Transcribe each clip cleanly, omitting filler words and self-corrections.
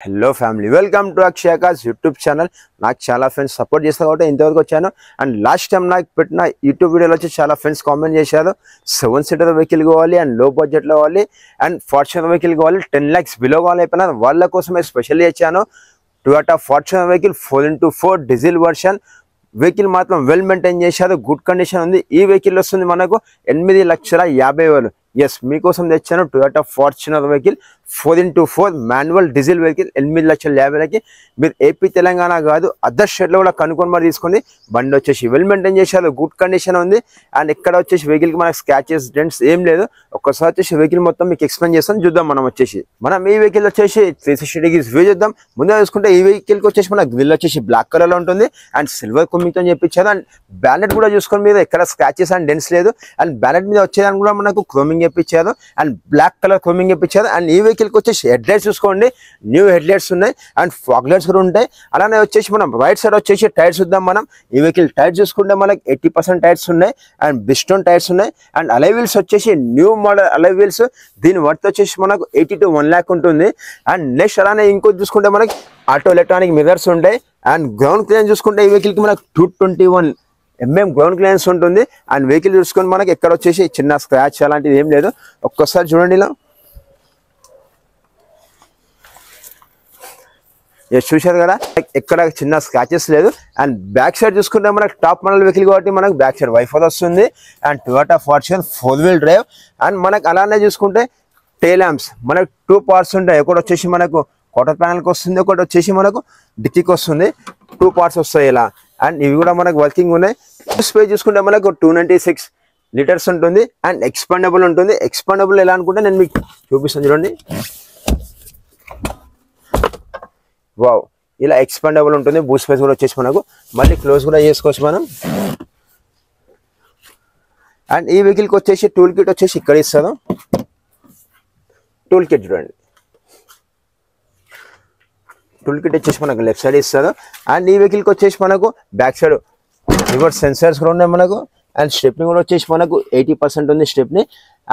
Hello family, welcome to Akshayakas YouTube channel. నాకు చాలా friends support చేస్తారు కాబట్టి ఇంతవరకు వచ్చాను. అండ్ లాస్ట్ టైం నాకు పెట్టిన యూట్యూబ్ వీడియోలో వచ్చి చాలా ఫ్రెండ్స్ కామెంట్ చేశారు 7 సీటర్ వెహికల్ కావాలి అండ్ లో బడ్జెట్లో కావాలి అండ్ ఫార్చునర్ వెహికల్ కావాలి 10 lakhs బిలో కావాలి అయిపోయినా వాళ్ళ కోసమే స్పెషల్ చేశాను. Toyota Fortuner vehicle 4x4 diesel version vehicle మాత్రం వెల్ మెయింటైన్ చేశారు, గుడ్ కండిషన్ ఉంది. ఈ వెహికల్ వస్తుంది మనకు 8,50,000. ఎస్, మీకోసం తెచ్చాను Toyota Fortuner vehicle 4x4 manual diesel vehicle 8,50,000కి. మీరు ఏపీ తెలంగాణ కాదు అదర్ స్టేట్లో కూడా కనుక్కొని మరి తీసుకోండి. బండి వచ్చేసి వెల్ మెయింటైన్ చేశారు, గుడ్ కండిషన్ ఉంది. అండ్ ఇక్కడ వచ్చేసి వెహికల్కి మనకు స్క్రాచెస్ డెంట్స్ ఏం లేదు. ఒక్కసారి వచ్చేసి వెహికల్ మొత్తం మీకు ఎక్స్ప్లెయిన్ చేస్తాను, చూద్దాం. మనం ఈ వెహికల్ వచ్చేసి 360 degrees వ్యూ చూద్దాం. ముందే చూసుకుంటే ఈ వెహికల్కి వచ్చేసి మన గ్రిల్ వచ్చేసి బ్లాక్ కలర్లో ఉంటుంది అండ్ సిల్వర్ కుమ్మితో చెప్పించారు. అండ్ బ్యానెట్ కూడా చూసుకొని మీద ఎక్కడ స్క్రాచెస్ అండ్ డెంట్స్ లేదు. అండ్ బ్యానెట్ మీద వచ్చేదాన్ని కూడా మనకు క్రోమింగ్ చెప్పించారు అండ్ బ్లాక్ కలర్ క్రోమింగ్ చెప్పించారు. అండ్ ఈ వెహికల్కి వచ్చేసి హెడ్ లైట్స్ చూసుకోండి, న్యూ హెడ్ లైట్స్ ఉన్నాయి అండ్ ఫాగ్ లైట్స్ కూడా ఉంటాయి. అలానే వచ్చేసి మనం రైట్ సైడ్ వచ్చేసి టైర్స్ చూద్దాం. మనం ఈ వెహికల్ టైర్స్ చూసుకుంటే మనకి 80% టైర్స్ ఉన్నాయి అండ్ బిస్టోన్ టైర్స్ ఉన్నాయి. అండ్ అలై వీల్స్ వచ్చేసి న్యూ మోడల్ అలై వీల్స్, దీని వర్త్ వచ్చేసి మనకు 80 to 1 lakh ఉంటుంది. అండ్ నెక్స్ట్ అలానే ఇంకోటి చూసుకుంటే మనకి ఆటో ఎలక్ట్రానిక్ మిర్రర్స్ ఉంటాయి. అండ్ గ్రౌండ్ క్లియరెన్స్ చూసుకుంటే ఈ వెహికల్కి మనకు 221 mm గ్రౌండ్ క్లియరెన్స్ ఉంటుంది. అండ్ వెహికల్ చూసుకొని మనకి ఎక్కడ వచ్చేసి చిన్న స్క్రాచ్ అలాంటిది ఏం లేదు. ఒక్కసారి చూడండి, ఇలా చూశారు కదా, ఎక్కడ చిన్న స్క్రాచెస్ లేదు. అండ్ బ్యాక్ సైడ్ చూసుకుంటే మనకు టాప్ మోడల్ వెహికల్ కాబట్టి మనకు బ్యాక్ సైడ్ వైఫర్ వస్తుంది. And Toyota Fortuner 4-wheel drive. And మనకు అలానే చూసుకుంటే టెయిల్ ల్యాంప్స్ మనకు 2 parts ఉంటాయి. ఒకటి వచ్చేసి మనకు క్వార్టర్ ప్యానల్కి వస్తుంది, ఒకటి వచ్చేసి మనకు డిక్కీకి వస్తుంది. 2 parts వస్తాయి ఇలా. అండ్ ఇవి కూడా మనకు వర్కింగ్ ఉన్నాయి. స్పేస్ చూసుకుంటే మనకు 296 liters ఉంటుంది అండ్ ఎక్స్పాండబుల్ ఉంటుంది. ఎక్స్పాండబుల్ ఎలా అనుకుంటే నేను మీకు చూపిస్తాను, చూడండి. వావ్, ఇలా ఎక్స్పాండబుల్ ఉంటుంది. బూట్ స్పేస్ కూడా వచ్చేసి మనకు మళ్ళీ క్లోజ్ కూడా చేసుకోవచ్చు మనం. అండ్ ఈ వెహికల్కి వచ్చేసి టూల్ కిట్ వచ్చేసి ఇక్కడ ఇస్తాను. టూల్ కిట్ చూడండి, టూల్ కిట్ వచ్చేసి మనకు లెఫ్ట్ సైడ్ ఇస్తారు. అండ్ ఈ వెహికల్కి వచ్చేసి మనకు బ్యాక్ సైడ్ రివర్స్ సెన్సర్స్ కూడా ఉన్నాయి మనకు. అండ్ స్టెప్ని కూడా వచ్చేసి మనకు 80% ఉంది స్టెప్ని.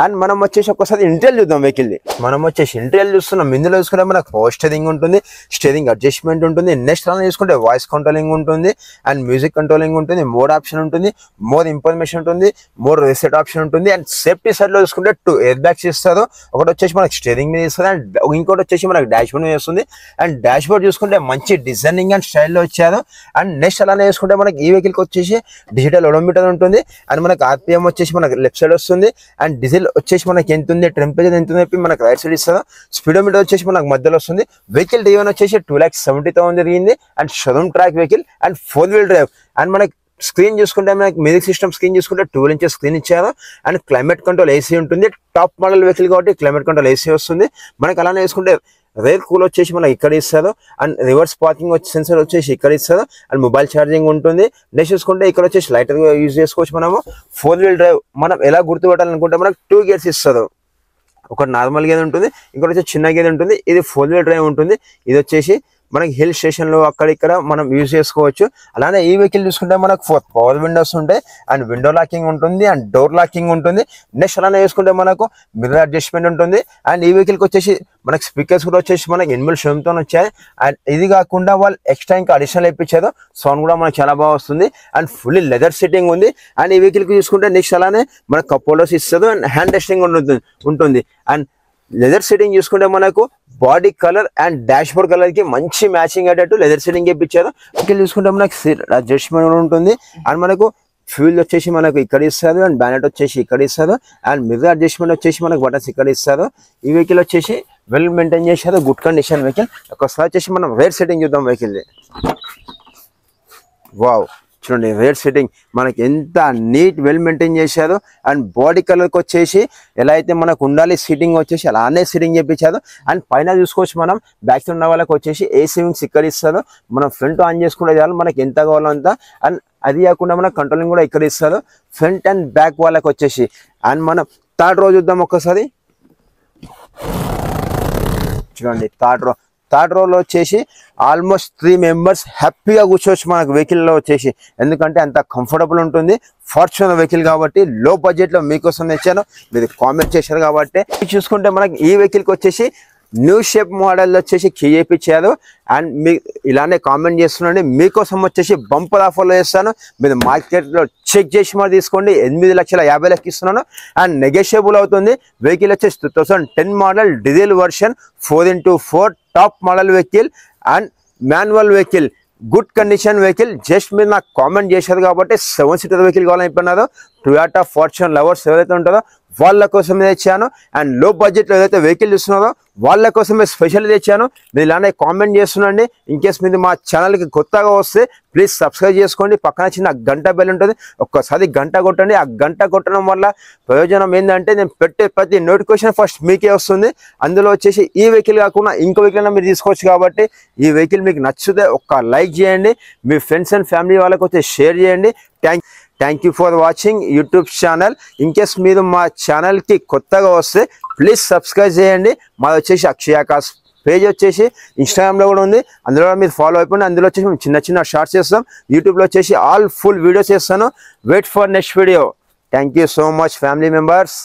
అండ్ మనం వచ్చేసి ఒక్కసారి ఇంటీరియర్ చూద్దాం వెహికల్ది. మనం వచ్చేసి ఇంటీరియర్ చూస్తున్నాం. ఇందులో చూసుకుంటే మనకు పవర్ స్టీరింగ్ ఉంటుంది, స్టీరింగ్ అడ్జస్ట్మెంట్ ఉంటుంది. నెక్స్ట్ అలా చూసుకుంటే వాయిస్ కంట్రోలింగ్ ఉంటుంది అండ్ మ్యూజిక్ కంట్రోలింగ్ ఉంటుంది. మోడ్ ఆప్షన్ ఉంటుంది, మోర్ ఇన్ఫర్మేషన్ ఉంటుంది, మోర్ రీసెట్ ఆప్షన్ ఉంటుంది. అండ్ సేఫ్టీ సైడ్లో చూసుకుంటే 2 air bags ఇస్తారు. ఒకటి వచ్చేసి మనకు స్టీరింగ్ మీద ఇస్తారు అండ్ ఇంకోటి వచ్చేసి మనకు డాష్ బోర్డ్ మీద వస్తుంది. అండ్ డాష్ బోర్డ్ చూసుకుంటే మంచి డిజైనింగ్ అండ్ స్టైల్లో వచ్చారు. అండ్ నెక్స్ట్ అలానే చూసుకుంటే మనకి ఈ వెహికల్కి వచ్చేసి డిజిటల్ ఓడోమీటర్ ఉంటుంది. అండ్ మనకు ఆర్పిఎం వచ్చేసి మనకు లెఫ్ట్ సైడ్ వస్తుంది. అండ్ డీజిల్ వచ్చేసి మనకి ఎంత ఉంది, టెంపరేచర్ ఎంత ఉంది చెప్పి మనకు రైట్ సైడ్ ఇస్తారు. స్పీడోమీటర్ వచ్చేసి మనకు మధ్యలో వస్తుంది. వెహికల్ డ్రైవర్ వచ్చేసి 2,70,000 జరిగింది. And showroom track vehicle and 4-wheel drive. And మనకి స్క్రీన్ చూసుకుంటే మనకి మ్యూజిక్ సిస్టమ్ స్క్రీన్ చూసుకుంటే 12 inches స్క్రీన్ ఇచ్చారు. అండ్ క్లైమేట్ కంట్రోల్ ఏసీ ఉంటుంది. టాప్ మోడల్ వెహికల్ కాబట్టి క్లైమేట్ కంట్రోల్ ఏసీ వస్తుంది మనకి. అలానే వేసుకుంటే రేర్ కూల్ వచ్చేసి మనకి ఇక్కడ ఇస్తారు. అండ్ రివర్స్ పార్కింగ్ సెన్సర్ వచ్చేసి ఇక్కడ ఇస్తారు. అండ్ మొబైల్ ఛార్జింగ్ ఉంటుంది. నెక్స్ట్ చూసుకుంటే ఇక్కడ వచ్చేసి లైటర్ యూజ్ చేసుకోవచ్చు మనము. 4-wheel డ్రైవ్ మనం ఎలా గుర్తుపెట్టాలనుకుంటే మనకు 2 gears ఇస్తారు. ఒకటి నార్మల్ గేర్ ఉంటుంది, ఇంకోటి వచ్చి చిన్న గేర్ ఉంటుంది. ఇది 4-wheel డ్రైవ్ ఉంటుంది. ఇది వచ్చేసి మనకి హిల్ స్టేషన్లో అక్కడిక్కడ మనం యూజ్ చేసుకోవచ్చు. అలానే ఈ వెహికల్ చూసుకుంటే మనకు 4 పవర్ విండోస్ ఉంటాయి అండ్ విండో లాకింగ్ ఉంటుంది అండ్ డోర్ లాకింగ్ ఉంటుంది. నెక్స్ట్ అలానే చూసుకుంటే మనకు మిర్రర్ అడ్జస్ట్మెంట్ ఉంటుంది. అండ్ ఈ వెహికల్కి వచ్చేసి మనకి స్పీకర్స్ కూడా వచ్చేసి మనకి ఇన్బిల్ట్ షోమ్తో వచ్చాయి. అండ్ ఇది కాకుండా వాళ్ళు ఎక్స్ట్రా ఇంకా అడిషనల్ ఇప్పించారు. సౌండ్ కూడా మనకు చాలా బాగా వస్తుంది. అండ్ ఫుల్లీ లెదర్ సిట్టింగ్ ఉంది. అండ్ ఈ వెహికల్కి చూసుకుంటే నెక్స్ట్ అలానే మనకు కప్ హోల్డర్స్ ఇస్తారు అండ్ హ్యాండ్ రెస్టింగ్ ఉంటుంది. అండ్ లెదర్ సీటింగ్ చూసుకుంటే మనకు body colour and dash board colour కి మంచి మ్యాచింగ్ అయ్యేటట్టు లెదర్ సీటింగ్ ఇప్పించారు. ఇక్కడ చూసుకుంటే మనకు అడ్జస్ట్మెంట్ కూడా ఉంటుంది. అండ్ మనకు ఫ్యూల్ వచ్చేసి మనకు ఇక్కడ ఇస్తారు అండ్ బ్యానెట్ వచ్చేసి ఇక్కడ ఇస్తారు. అండ్ మిర్రర్ అడ్జస్ట్మెంట్ వచ్చేసి మనకు బటన్స్ ఇక్కడ ఇస్తారు. ఈ వెహికల్ వచ్చేసి వెల్ మెయింటైన్ చేశారు, గుడ్ కండిషన్ వెహికల్. ఒకసారి వచ్చేసి మనం రేర్ సెట్టింగ్ చూద్దాం వెహికల్. వావ్, చూడండి రేర్ సెట్టింగ్ మనకి ఎంత నీట్ వెల్ మెయింటైన్ చేశారు. అండ్ బాడీ కలర్కి వచ్చేసి ఎలా అయితే మనకు ఉండాలి సీటింగ్ వచ్చేసి అలానే సీటింగ్ చేయించారు. అండ్ పైన చూసుకోవచ్చు మనం బ్యాక్ సైడ్ ఉన్న వాళ్ళకి వచ్చేసి ఏసీ వింగ్స్ ఇక్కడ ఇస్తారు. మనం ఫ్రంట్ ఆన్ చేసుకుంటే చాలు మనకి ఎంత కావాలో అంత. అండ్ అది కాకుండా మనకు కంట్రోలింగ్ కూడా ఇక్కడ ఇస్తారు ఫ్రంట్ అండ్ బ్యాక్ వాళ్ళకి వచ్చేసి. అండ్ మనం థర్డ్ రో చూద్దాం ఒక్కసారి. చూడండి థర్డ్ రోలో వచ్చేసి ఆల్మోస్ట్ 3 members హ్యాపీగా కూర్చోవచ్చు మనకు వెహికల్లో వచ్చేసి. ఎందుకంటే అంత కంఫర్టబుల్ ఉంటుంది. ఫార్చునర్ వెహికల్ కాబట్టి లో బడ్జెట్లో మీకోసం తెచ్చాను. మీరు కామెంట్ చేశారు కాబట్టి చూసుకుంటే మనకి ఈ వెహికల్కి వచ్చేసి న్యూ షేప్ మోడల్ వచ్చేసి చేయించారు. అండ్ మీ ఇలానే కామెంట్ చేస్తున్నాండి. మీకోసం వచ్చేసి బంపర్ ఆఫర్లో చేస్తాను. మీరు మార్కెట్లో చెక్ చేసి మరి తీసుకోండి. 8,50,000 ఇస్తున్నాను. అండ్ నెగోషియబుల్ అవుతుంది. వెహికల్ వచ్చేసి 2010 model diesel version 4x4 top model vehicle and manual vehicle, good condition vehicle. Just మీరు నాకు కామెంట్ చేశారు కాబట్టి 7 సీటర్ వెహికల్ కావాలని చెప్పినారు. టొయోటా ఫార్చ్యూనర్ లవర్స్ ఎవరైతే ఉంటారో వాళ్ళ కోసం తెచ్చాను. అండ్ లో బడ్జెట్లో ఏదైతే వెహికల్ చూస్తున్నారో వాళ్ళ కోసమే స్పెషల్ తెచ్చాను. మీరు ఇలానే కామెంట్ చేస్తున్నాండి. ఇన్ కేస్ మీరు మా ఛానల్కి కొత్తగా వస్తే ప్లీజ్ సబ్స్క్రైబ్ చేసుకోండి. పక్కన చిన్న గంట బెల్ ఉంటుంది, ఒక్కసారి గంట కొట్టండి. ఆ గంట కొట్టడం వల్ల ప్రయోజనం ఏంటంటే నేను పెట్టే ప్రతి నోటిఫికేషన్ ఫస్ట్ మీకే వస్తుంది. అందులో వచ్చేసి ఈ వెహికల్ కాకుండా ఇంకో వెహికల్ మీరు తీసుకోవచ్చు. కాబట్టి ఈ వెహికల్ మీకు నచ్చితే ఒక్క లైక్ చేయండి. మీ ఫ్రెండ్స్ అండ్ ఫ్యామిలీ వాళ్ళకి వచ్చి షేర్ చేయండి. Thank you for watching YouTube channel. In case మీరు మా ఛానల్కి కొత్తగా వస్తే ప్లీజ్ సబ్స్క్రైబ్ చేయండి. మాది వచ్చేసి అక్షయ కార్స్ పేజ్ వచ్చేసి ఇన్స్టాగ్రామ్లో కూడా ఉంది. అందులో మీరు ఫాలో అయిపోండి. అందులో వచ్చేసి మేము చిన్న చిన్న షార్ట్స్ చేస్తాం. యూట్యూబ్లో వచ్చేసి ఆల్ ఫుల్ వీడియోస్ చేస్తాను. Wait for next video. Thank you so much family members.